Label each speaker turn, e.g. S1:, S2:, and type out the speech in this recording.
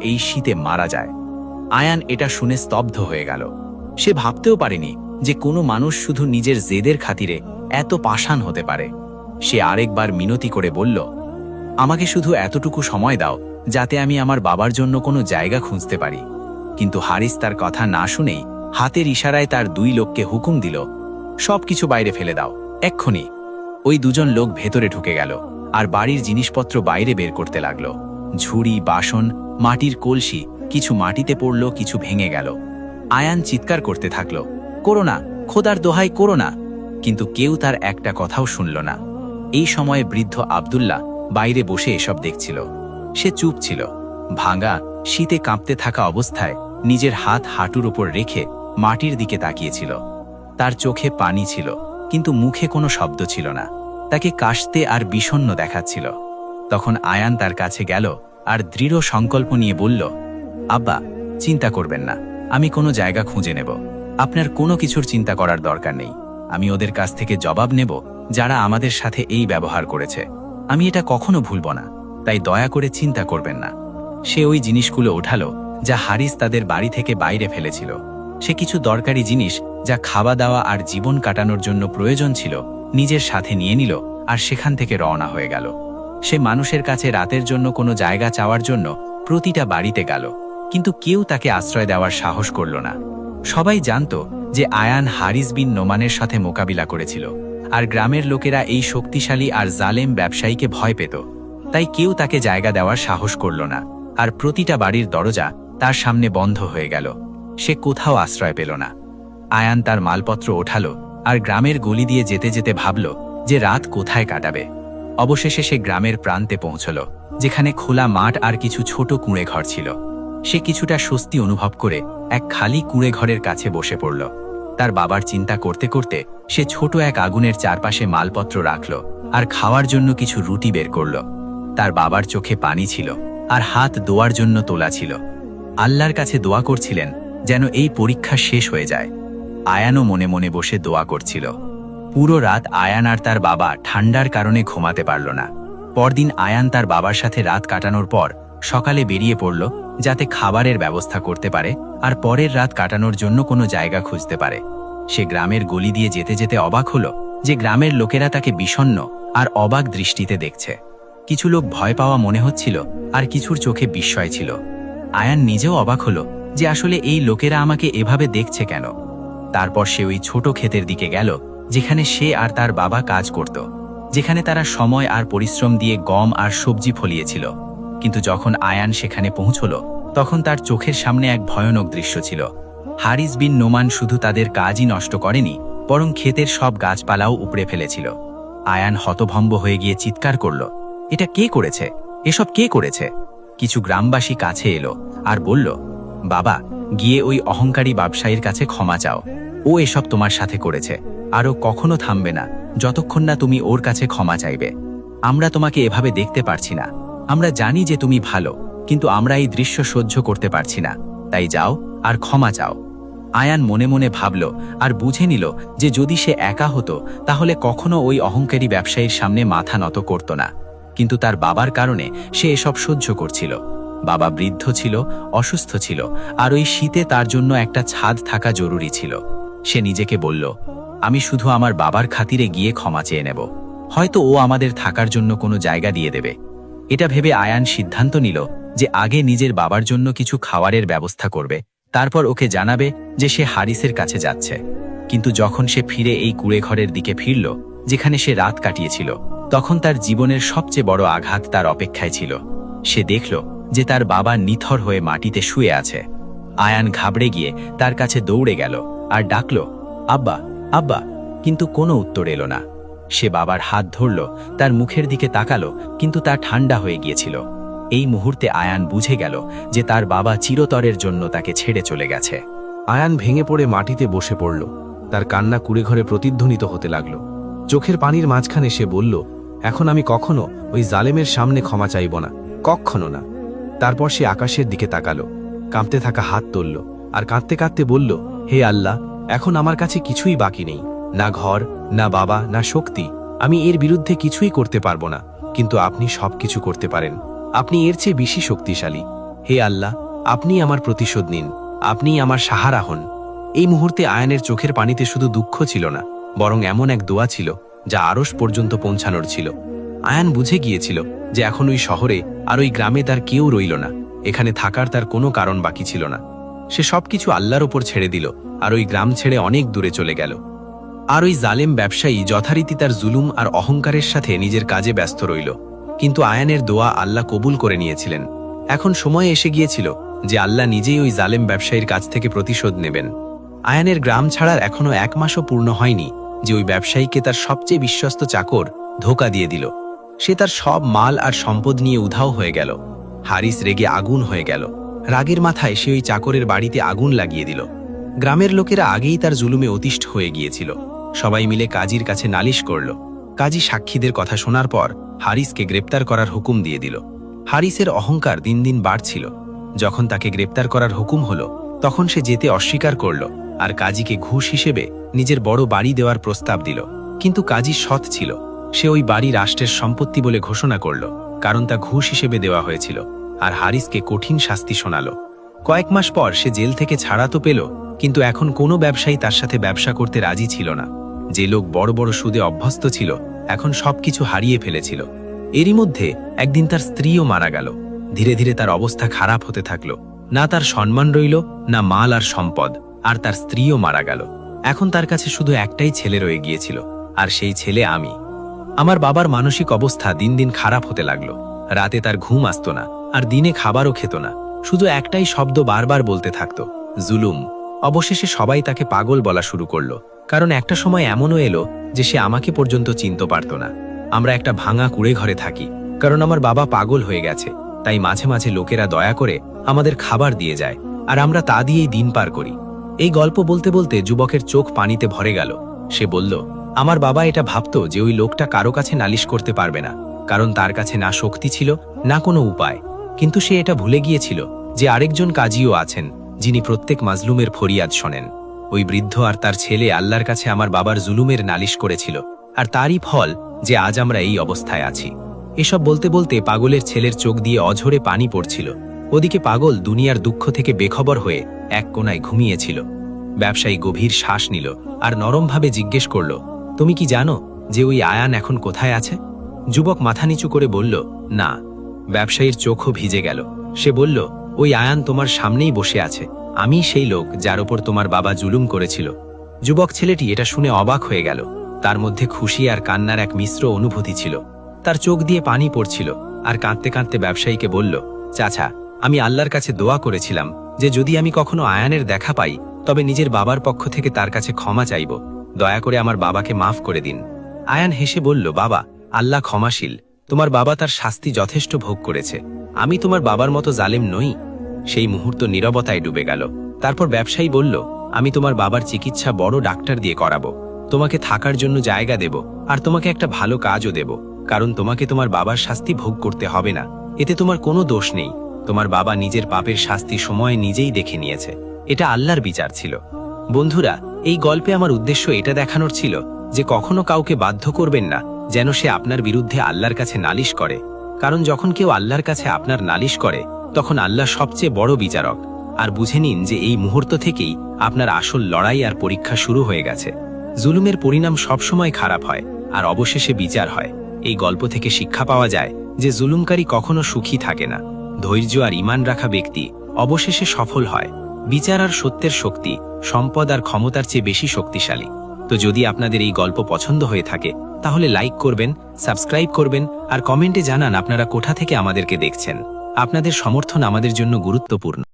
S1: এই শীতে মারা যায়। আয়ান এটা শুনে স্তব্ধ হয়ে গেল। সে ভাবতেও পারেনি যে কোনো মানুষ শুধু নিজের জেদের খাতিরে এত পাষাণ হতে পারে। সে আরেকবার মিনতি করে বলল, আমাকে শুধু এতটুকু সময় দাও যাতে আমি আমার বাবার জন্য কোনো জায়গা খুঁজতে পারি। কিন্তু হারিস তার কথা না শুনেই হাতের ইশারায় তার 2 লোককে হুকুম দিল, সবকিছু বাইরে ফেলে দাও, এক্ষুনি। ওই 2 জন লোক ভেতরে ঢুকে গেল আর বাড়ির জিনিসপত্র বাইরে বের করতে লাগলো। ঝুড়ি, বাসন, মাটির কলসি, কিছু মাটিতে পড়ল, কিছু ভেঙে গেল। আয়ান চিৎকার করতে থাকল, করো না, খোদার দোহাই করো না। কিন্তু কেউ তার একটা কথাও শুনল না। এই সময়ে বৃদ্ধ আব্দুল্লাহ বাইরে বসে এসব দেখছিল। সে চুপ ছিল, ভাঙা শীতে কাঁপতে থাকা অবস্থায় নিজের হাত হাঁটুর উপর রেখে মাটির দিকে তাকিয়েছিল। তার চোখে পানি ছিল, কিন্তু মুখে কোনো শব্দ ছিল না। তাকে কাশতে আর বিষণ্ণ দেখাচ্ছিল। তখন আয়ান তার কাছে গেল আর দৃঢ় সংকল্প নিয়ে বলল, আব্বা, চিন্তা করবেন না, আমি কোনো জায়গা খুঁজে নেব। আপনার কোনো কিছুর চিন্তা করার দরকার নেই। আমি ওদের কাছ থেকে জবাব নেব যারা আমাদের সাথে এই ব্যবহার করেছে। আমি এটা কখনো ভুলব না, তাই দয়া করে চিন্তা করবেন না। সে ওই জিনিসগুলো ওঠালো যা হারিস তাদের বাড়ি থেকে বাইরে ফেলেছিল। সে কিছু দরকারি জিনিস যা খাওয়া দাওয়া আর জীবন কাটানোর জন্য প্রয়োজন ছিল নিজের সাথে নিয়ে নিল আর সেখান থেকে রওনা হয়ে গেল। সে মানুষের কাছে রাতের জন্য কোনো জায়গা চাওয়ার জন্য প্রতিটা বাড়িতে গেল, কিন্তু কেউ তাকে আশ্রয় দেওয়ার সাহস করল না। সবাই জানত যে আয়ান হারিস বিন নোমানের সাথে মোকাবিলা করেছিল, আর গ্রামের লোকেরা এই শক্তিশালী আর জালেম ব্যবসায়ীকে ভয় পেত। তাই কেউ তাকে জায়গা দেওয়ার সাহস করল না, আর প্রতিটা বাড়ির দরজা তার সামনে বন্ধ হয়ে গেল। সে কোথাও আশ্রয় পেল না। আয়ান তার মালপত্র ওঠালো আর গ্রামের গলি দিয়ে যেতে যেতে ভাবল যে রাত কোথায় কাটাবে। অবশেষে সে গ্রামের প্রান্তে পৌঁছল, যেখানে খোলা মাঠ আর কিছু ছোট কুঁড়ে ঘর ছিল। সে কিছুটা স্বস্তি অনুভব করে এক খালি কুঁড়ে ঘরের কাছে বসে পড়ল। তার বাবার চিন্তা করতে করতে সে ছোট এক আগুনের চারপাশে মালপত্র রাখল আর খাওয়ার জন্য কিছু রুটি বের করল। তার বাবার চোখে পানি ছিল আর হাত দোয়ার জন্য তোলা ছিল। আল্লাহর কাছে দোয়া করছিলেন যেন এই পরীক্ষা শেষ হয়ে যায়। আয়ানও মনে মনে বসে দোয়া করছিল। পুরো রাত আয়ান আর তার বাবা ঠান্ডার কারণে ঘুমাতে পারল না। পরদিন আয়ান তার বাবার সাথে রাত কাটানোর পর সকালে বেরিয়ে পড়ল যাতে খাবারের ব্যবস্থা করতে পারে আর পরের রাত কাটানোর জন্য কোনো জায়গা খুঁজতে পারে। সে গ্রামের গলি দিয়ে যেতে যেতে অবাক হলো যে গ্রামের লোকেরা তাকে বিষণ্ণ আর অবাক দৃষ্টিতে দেখছে। কিছু লোক ভয় পাওয়া মনে হচ্ছিল আর কিছুর চোখে বিস্ময় ছিল। আয়ান নিজেও অবাক হলো যে আসলে এই লোকেরা আমাকে এভাবে দেখছে কেন। তারপর সে ওই ছোট ক্ষেতের দিকে গেল যেখানে সে আর তার বাবা কাজ করত, যেখানে তারা সময় আর পরিশ্রম দিয়ে গম আর সবজি ফলিয়েছিল। কিন্তু যখন আয়ান সেখানে পৌঁছল তখন তার চোখের সামনে এক ভয়ানক দৃশ্য ছিল। হারিস বিন নোমান শুধু তাদের কাজই নষ্ট করেনি, বরং ক্ষেতের সব গাছপালাও উপড়ে ফেলেছিল। আয়ান হতভম্ব হয়ে গিয়ে চিৎকার করল, এটা কে করেছে? এসব কে করেছে? কিছু গ্রামবাসী কাছে এলো আর বলল, বাবা, গিয়ে ওই অহংকারী ব্যবসায়ীর কাছে ক্ষমা চাও। ও এসব তোমার সাথে করেছে, আরও কখনো থামবে না যতক্ষণ না তুমি ওর কাছে ক্ষমা চাইবে। আমরা তোমাকে এভাবে দেখতে পারছি না। আমরা জানি যে তুমি ভালো, কিন্তু আমরা এই দৃশ্য সহ্য করতে পারছি না। তাই যাও আর ক্ষমা চাও। আয়ান মনে মনে ভাবল আর বুঝে নিল যে যদি সে একা হতো তাহলে কখনো ওই অহংকারী ব্যবসায়ীর সামনে মাথা নত করত না। কিন্তু তার বাবার কারণে সে এসব সহ্য করছিল। বাবা বৃদ্ধ ছিল, অসুস্থ ছিল, আর ওই শীতে তার জন্য একটা ছাদ থাকা জরুরি ছিল। সে নিজেকে বলল, আমি শুধু আমার বাবার খাতিরে গিয়ে ক্ষমা চেয়ে নেব, হয়তো ও আমাদের থাকার জন্য কোনো জায়গা দিয়ে দেবে। এটা ভেবে আয়ান সিদ্ধান্ত নিল যে আগে নিজের বাবার জন্য কিছু খাবারের ব্যবস্থা করবে, তারপর ওকে জানাবে যে সে হারিসের কাছে যাচ্ছে। কিন্তু যখন সে ফিরে এই কুঁড়ে ঘরের দিকে ফিরল যেখানে সে রাত কাটিয়েছিল, তখন তার জীবনের সবচেয়ে বড় আঘাত তার অপেক্ষায় ছিল। সে দেখল যে তার বাবা নিথর হয়ে মাটিতে শুয়ে আছে। আয়ান ঘাবড়ে গিয়ে তার কাছে দৌড়ে গেল আর ডাকল, আব্বা, আব্বা, কিন্তু কোনো উত্তর এলো না। সে বাবার হাত ধরল, তার মুখের দিকে তাকালো, কিন্তু তা ঠান্ডা হয়ে গিয়েছিল। এই মুহূর্তে আয়ান বুঝে গেল যে তার বাবা চিরতরের জন্য তাকে ছেড়ে চলে গেছে।
S2: আয়ান ভেঙে পড়ে মাটিতে বসে পড়ল। তার কান্না কুঁড়েঘরে প্রতিধ্বনিত হতে লাগল। চোখের পানির মাঝখানে সে বলল, এখন আমি কখনো ওই জালেমের সামনে ক্ষমা চাইব না, কখনো না। তারপর সে আকাশের দিকে তাকালো, কাঁপতে থাকা হাত তুলল আর কাঁদতে কাঁদতে বলল, হে আল্লাহ, এখন আমার কাছে কিছুই বাকি নেই, না ঘর, না বাবা, না শক্তি। আমি এর বিরুদ্ধে কিছুই করতে পারবো না, কিন্তু আপনি সবকিছু করতে পারেন। আপনি এর চেয়ে বেশি শক্তিশালী। হে আল্লাহ, আপনি আমার প্রতিশোধ নিন, আপনিই আমার সাহারা হন। এই মুহূর্তে আয়ানের চোখের পানিতে শুধু দুঃখ ছিল না, বরং এমন এক দোয়া ছিল যা আরশ পর্যন্ত পৌঁছানোর ছিল। আয়ান বুঝে গিয়েছিল যে এখন ওই শহরে আর ওই গ্রামে তার কেউ রইল না, এখানে থাকার তার কোনো কারণ বাকি ছিল না। সে সবকিছু আল্লাহর ওপর ছেড়ে দিল আর ওই গ্রাম ছেড়ে অনেক দূরে চলে গেল। আর ওই জালেম ব্যবসায়ী যথারীতি তার জুলুম আর অহংকারের সাথে নিজের কাজে ব্যস্ত রইল। কিন্তু আয়ানের দোয়া আল্লাহ কবুল করে নিয়েছিলেন। এখন সময় এসে গিয়েছিল যে আল্লাহ নিজেই ওই জালেম ব্যবসায়ীর কাছ থেকে প্রতিশোধ নেবেন। আয়ানের গ্রাম ছাড়ার এখনো 1 মাসও পূর্ণ হয়নি যে ওই ব্যবসায়ীকে তার সবচেয়ে বিশ্বস্ত চাকর ধোঁকা দিয়ে দিল। সে তার সব মাল আর সম্পদ নিয়ে উধাও হয়ে গেল। হারিস রেগে আগুন হয়ে গেল। রাগের মাথায় সে ওই চাকরের বাড়িতে আগুন লাগিয়ে দিল। গ্রামের লোকেরা আগেই তার জুলুমে অতিষ্ঠ হয়ে গিয়েছিল। সবাই মিলে কাজীর কাছে নালিশ করল। কাজী সাক্ষীদের কথা শোনার পর হারিসকে গ্রেপ্তার করার হুকুম দিয়ে দিল। হারিসের অহংকার দিন দিন বাড়ছিল। যখন তাকে গ্রেপ্তার করার হুকুম হলো তখন সে যেতে অস্বীকার করল আর কাজীকে ঘুষ হিসেবে নিজের বড় বাড়ি দেওয়ার প্রস্তাব দিল। কিন্তু কাজী সৎ ছিল। সে ওই বাড়ি রাষ্ট্রের সম্পত্তি বলে ঘোষণা করল, কারণ তা ঘুষ হিসেবে দেওয়া হয়েছিল। আর হারিসকে কঠিন শাস্তি শোনাল। কয়েক মাস পর সে জেল থেকে ছাড়া তো পেল, কিন্তু এখন কোনো ব্যবসায়ী তার সাথে ব্যবসা করতে রাজি ছিল না। যে লোক বড় বড় সুদে অভ্যস্ত ছিল এখন সবকিছু হারিয়ে ফেলেছিল। এরই মধ্যে একদিন তার স্ত্রীও মারা গেল। ধীরে ধীরে তার অবস্থা খারাপ হতে থাকলো। না তার সম্মান রইল, না মাল আর সম্পদ, আর তার স্ত্রীও মারা গেল। এখন তার কাছে শুধু একটাই ছেলে রয়ে গিয়েছিল, আর সেই ছেলে আমি। আমার বাবার মানসিক অবস্থা দিন দিন খারাপ হতে লাগলো। রাতে তার ঘুম আসত না, আর দিনে খাবারও খেত না। শুধু একটাই শব্দ বারবার বলতে থাকতো, জুলুম। অবশেষে সবাই তাকে পাগল বলা শুরু করলো, কারণ একটা সময় এমনও এলো যে সে আমাকে পর্যন্ত চিনতে পারত না। আমরা একটা ভাঙা কুড়ে ঘরে থাকি, কারণ আমার বাবা পাগল হয়ে গেছে। তাই মাঝে মাঝে লোকেরা দয়া করে আমাদের খাবার দিয়ে যায়, আর আমরা তা দিয়েই দিন পার করি। এই গল্প বলতে বলতে যুবকের চোখ পানিতে ভরে গেল। সে বলল, আমার বাবা এটা ভাবত যে ওই লোকটা কারো কাছে নালিশ করতে পারবে না, কারণ তার কাছে না শক্তি ছিল না কোনো উপায়। কিন্তু সে এটা ভুলে গিয়েছিল যে আরেকজন কাজীও আছেন, যিনি প্রত্যেক মাজলুমের ফরিয়াদ শোনেন। ওই বৃদ্ধ আর তার ছেলে আল্লাহর কাছে আমার বাবার জুলুমের নালিশ করেছিল, আর তারই ফল যে আজ আমরা এই অবস্থায় আছি। এসব বলতে বলতে পাগলের ছেলের চোখ দিয়ে অঝরে পানি পড়ছিল। ওদিকে পাগল দুনিয়ার দুঃখ থেকে বেখবর হয়ে এক কোণায় ঘুমিয়েছিল। ব্যবসায়ী গভীর শ্বাস নিল আর নরমভাবে জিজ্ঞেস করল, তুমি কি জানো যে ওই আয়ান এখন কোথায় আছে? যুবক মাথা নিচু করে বলল, না। ব্যবসায়ীর চোখও ভিজে গেল। সে বলল, ওই আয়ান তোমার সামনেই বসে আছে। আমি সেই লোক যার ওপর তোমার বাবা জুলুম করেছিল। যুবক ছেলেটি এটা শুনে অবাক হয়ে গেল। তার মধ্যে খুশি আর কান্নার এক মিশ্র অনুভূতি ছিল। তার চোখ দিয়ে পানি পড়ছিল, আর কাঁদতে কাঁদতে ব্যবসায়ীকে বলল, চাচা, আমি আল্লাহর কাছে দোয়া করেছিলাম যে যদি আমি কখনো আয়ানের দেখা পাই তবে নিজের বাবার পক্ষ থেকে তার কাছে ক্ষমা চাইব। দয়া করে আমার বাবাকে মাফ করে দিন। আয়ান হেসে বলল, বাবা, আল্লাহ ক্ষমাশীল। তোমার বাবা তার শাস্তি যথেষ্ট ভোগ করেছে। আমি তোমার বাবার মতো জালেম নই। সেই মুহূর্ত নীরবতায় ডুবে গেল। তারপর ব্যবসায়ী বলল, আমি তোমার বাবার চিকিৎসা বড় ডাক্তার দিয়ে করাবো। তোমাকে থাকার জন্য জায়গা দেব, আর তোমাকে একটা ভালো কাজও দেব, কারণ তোমাকে তোমার বাবার শাস্তি ভোগ করতে হবে না। এতে তোমার কোনো দোষ নেই। তোমার বাবা নিজের পাপের শাস্তি সময় নিজেই দেখে নিয়েছে। এটা আল্লাহর বিচার ছিল। বন্ধুরা, এই গল্পে আমার উদ্দেশ্য এটা দেখানোর ছিল যে কখনো কাউকে বাধ্য করবেন না যেন সে আপনার বিরুদ্ধে আল্লাহর কাছে নালিশ করে, কারণ যখন কেউ আল্লাহর কাছে আপনার নালিশ করে তখন আল্লাহ সবচেয়ে বড় বিচারক। আর বুঝে নিন যে এই মুহূর্ত থেকেই আপনার আসল লড়াই আর পরীক্ষা শুরু হয়ে গেছে। জুলুমের পরিণাম সবসময় খারাপ হয়, আর অবশেষে বিচার হয়। এই গল্প থেকে শিক্ষা পাওয়া যায় যে জুলুমকারী কখনো সুখী থাকে না। ধৈর্য আর ঈমান রাখা ব্যক্তি অবশেষে সফল হয়। বিচার আর সত্যের শক্তি সম্পদ আর ক্ষমতার চেয়ে বেশি শক্তিশালী। তো যদি আপনাদের এই গল্প পছন্দ হয়ে থাকে তাহলে লাইক করবেন, সাবস্ক্রাইব করবেন, আর কমেন্টে জানান আপনারা কোথা থেকে আমাদেরকে দেখছেন। আপনাদের সমর্থন আমাদের জন্য গুরুত্বপূর্ণ।